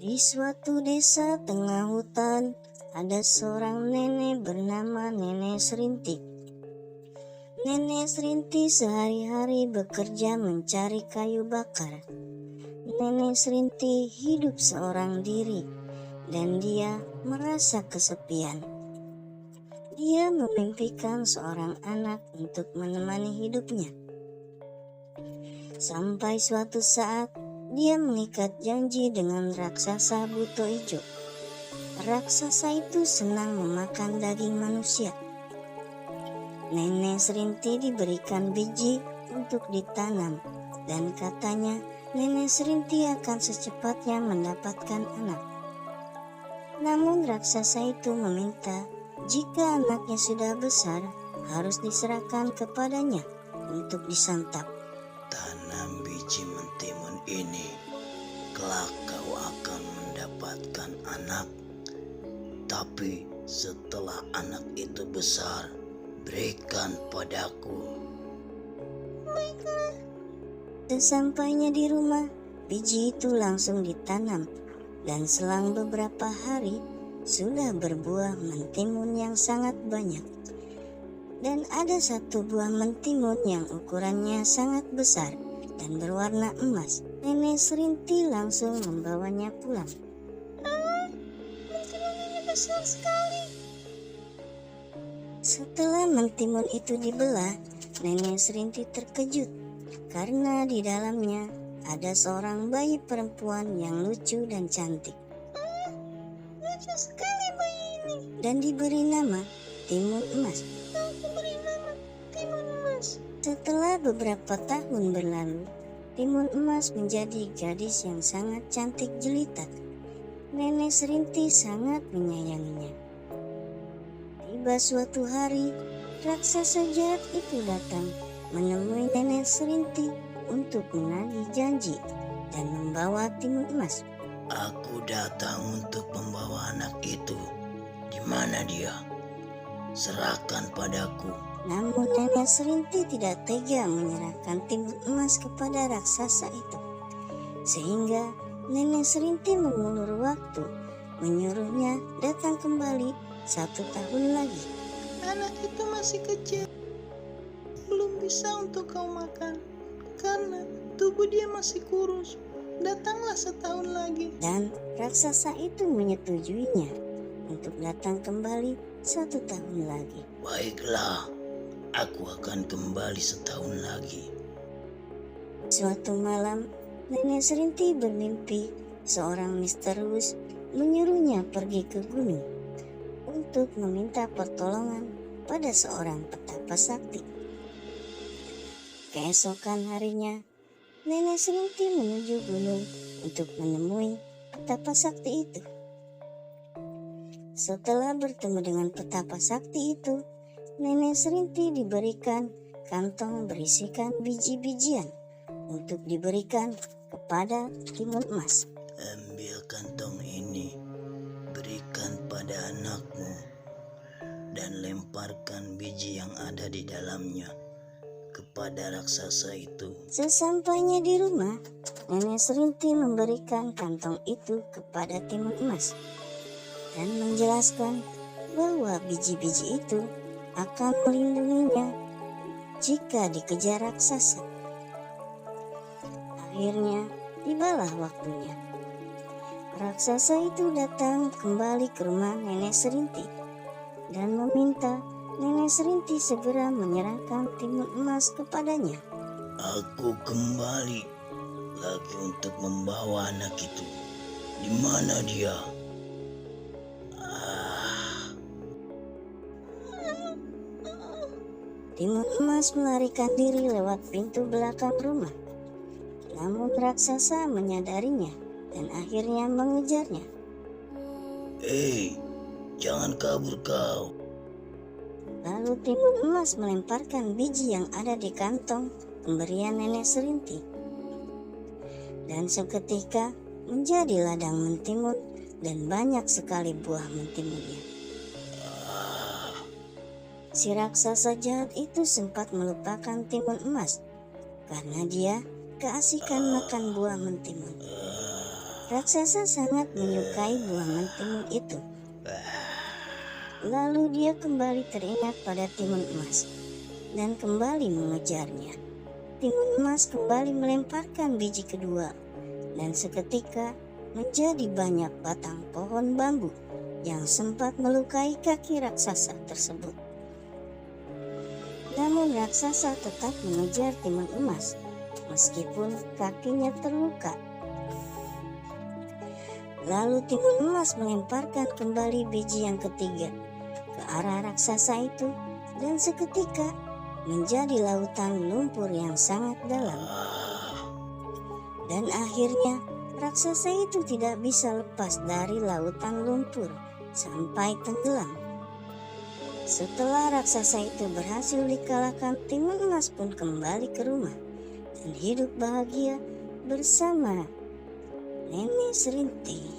Di suatu desa tengah hutan, ada seorang nenek bernama Nenek Serintik. Nenek Serintik sehari-hari bekerja mencari kayu bakar. Nenek Serintik hidup seorang diri dan dia merasa kesepian. Dia memimpikan seorang anak untuk menemani hidupnya. Sampai suatu saat, dia mengikat janji dengan raksasa buto ijo. Raksasa itu senang memakan daging manusia. Nenek Serintik diberikan biji untuk ditanam dan katanya Nenek Serintik akan secepatnya mendapatkan anak. Namun raksasa itu meminta jika anaknya sudah besar harus diserahkan kepadanya untuk disantap. Tanam biji mentimun ini, kelak kau akan mendapatkan anak. Tapi setelah anak itu besar, berikan padaku. Baiklah. Sesampainya di rumah, biji itu langsung ditanam dan selang beberapa hari sudah berbuah mentimun yang sangat banyak. Dan ada satu buah mentimun yang ukurannya sangat besar dan berwarna emas. Nenek Serintik langsung membawanya pulang. Mentimun ini besar sekali. Setelah mentimun itu dibelah, Nenek Serintik terkejut karena di dalamnya ada seorang bayi perempuan yang lucu dan cantik. Lucu sekali bayi ini. Dan diberi nama Timun Emas. Aku beri nama Timun Emas. Setelah beberapa tahun berlalu, Timun Emas menjadi gadis yang sangat cantik jelita. Nenek Serintik sangat menyayanginya. Tiba suatu hari, raksasa jahat itu datang menemui Nenek Serintik untuk menagih janji dan membawa Timun Emas. Aku datang untuk membawa anak itu. Di mana dia? Serahkan padaku. Namun Nenek Serintik tidak tega menyerahkan Timun Emas kepada raksasa itu. Sehingga Nenek Serintik mengulur waktu, menyuruhnya datang kembali 1 tahun lagi. Anak itu masih kecil, belum bisa untuk kau makan, karena tubuh dia masih kurus. Datanglah 1 tahun lagi. Dan raksasa itu menyetujuinya untuk datang kembali 1 tahun lagi. Baiklah, aku akan kembali 1 tahun lagi. Suatu malam, Nenek Serintik bermimpi seorang misterius menyuruhnya pergi ke gunung untuk meminta pertolongan pada seorang petapa sakti. Keesokan harinya, Nenek Serintik menuju gunung untuk menemui petapa sakti itu. Setelah bertemu dengan petapa sakti itu, Nenek Serintik diberikan kantong berisikan biji-bijian untuk diberikan kepada Timun Emas. Ambil kantong ini, berikan pada anakmu, dan lemparkan biji yang ada di dalamnya kepada raksasa itu. Sesampainya di rumah, Nenek Serintik memberikan kantong itu kepada Timun Emas dan menjelaskan bahwa biji-biji itu akan melindunginya jika dikejar raksasa. Akhirnya tibalah waktunya. Raksasa itu datang kembali ke rumah Nenek Serintik dan meminta Nenek Serintik segera menyerahkan Timun Emas kepadanya. Aku kembali lagi untuk membawa anak itu. Di mana dia? Timun Emas melarikan diri lewat pintu belakang rumah. Namun raksasa menyadarinya dan akhirnya mengejarnya. Hei, jangan kabur kau. Lalu Timun Emas melemparkan biji yang ada di kantong pemberian Nenek Serintik. Dan seketika menjadi ladang mentimun dan banyak sekali buah mentimunnya. Si raksasa jahat itu sempat melupakan Timun Emas karena dia keasikan makan buah mentimun. Raksasa sangat menyukai buangan timun itu. Lalu dia kembali teringat pada timun emas dan kembali mengejarnya. Timun emas kembali melemparkan biji kedua dan seketika menjadi banyak batang pohon bambu yang sempat melukai kaki raksasa tersebut. Namun raksasa tetap mengejar timun emas meskipun kakinya terluka. Lalu timun emas melemparkan kembali biji yang ketiga ke arah raksasa itu dan seketika menjadi lautan lumpur yang sangat dalam. Dan akhirnya raksasa itu tidak bisa lepas dari lautan lumpur sampai tenggelam. Setelah raksasa itu berhasil dikalahkan, timun emas pun kembali ke rumah dan hidup bahagia bersama Nenek Serintil.